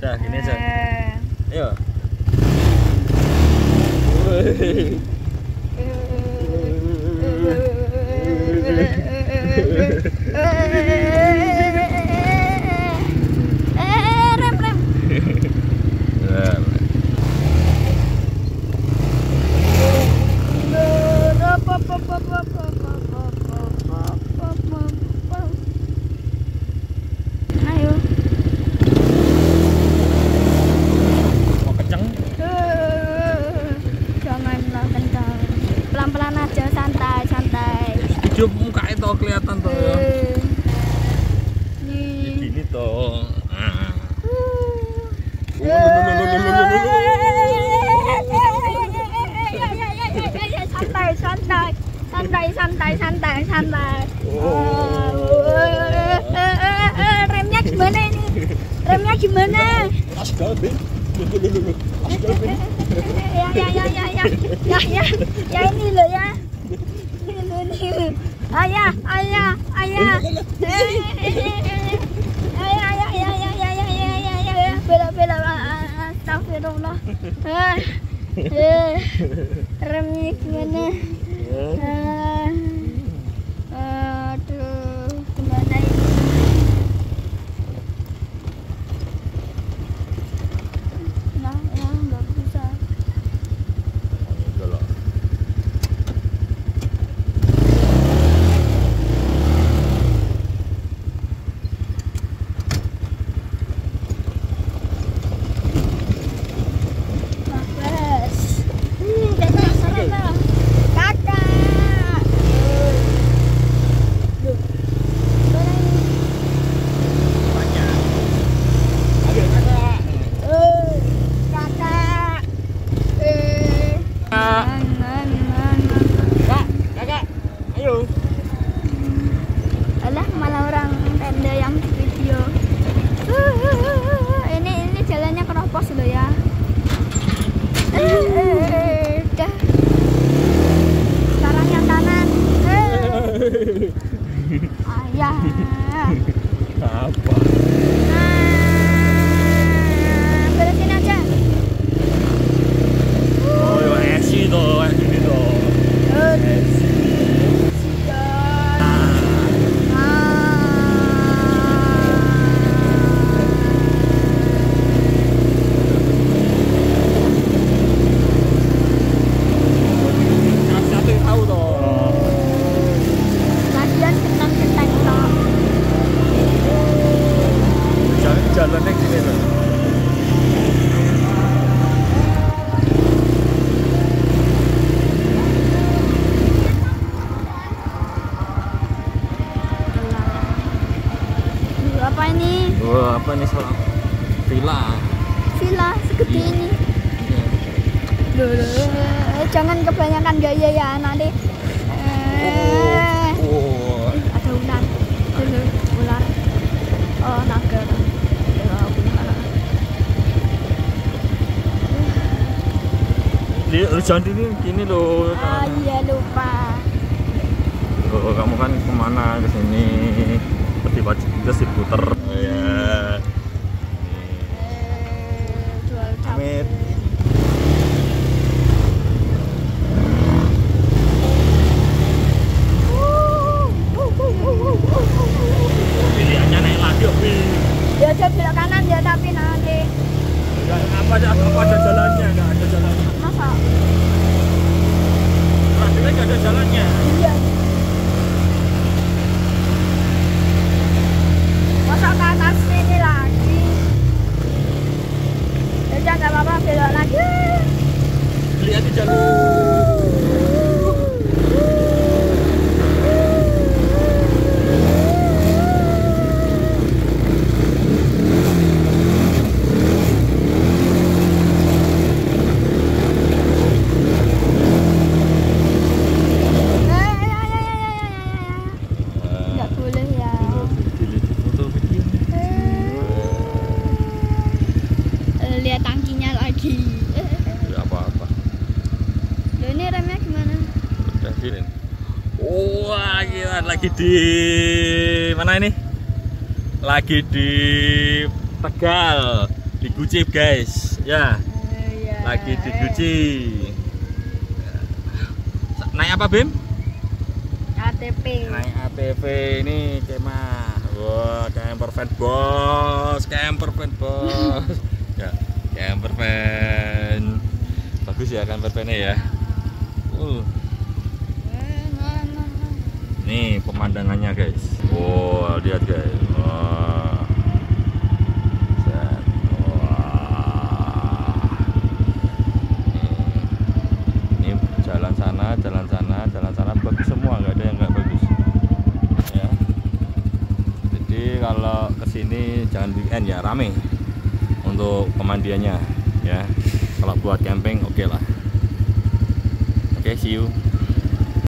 Udah gini aja. Ayo. Rem. Ayo. Mau kenceng? Janganlah kencang. Pelan-pelan aja, santai. Video muka itu kelihatan tuh. Nih. Gini toh. Santai. Remnya gimana ini? Remnya gimana? Ya ini loh ya. Ini. Ayah. Bela. Astagfirullah. Remnya gimana? Aduh, gimana ini? Nah, ya nggak bisa. Alah, malah orang tenda yang video. Ini jalannya keropos loh ya. Udah. Sekarang yang kanan. Ayah. Apa? Beresin aja. Oh, yo esi toh, ini toh. Jalannya gini loh. Apa ini? Wah, apa ini soal villa Segede ini. Jangan kebanyakan gaya ya nanti. Ada ular. Oh, naga. Jangan gini loh. Iya lupa. Oh, kamu kan kemana ke sini? Tiba-tiba sih puter. Ya. Jual Amit. Pilihannya naik lagi, Wi. Ya dia belok kanan ya tapi nanti. Apa ada jalannya? Nggak ada jalannya. Masa? Tadi kan nggak ada jalannya. Iya. Masa ke atas sini lagi? Ya udah nggak apa-apa belok lagi. Lihat di jalur. Lagi di mana ini? Lagi di Tegal. di Guci guys ya, Iya. lagi di Guci. Naik apa Bim? ATP. Naik ATV ini kemah. Wah, camper van bos, camper van bos. Ya, camper van. Bagus ya camper van-nya ya. Nih pemandangannya guys. Wow, lihat guys. Wah. Set. Wah. Ini jalan sana bagus semua, nggak ada yang nggak bagus. Ya. Jadi kalau kesini jangan weekend ya, rame untuk pemandiannya ya. Kalau buat camping oke lah. Oke, see you.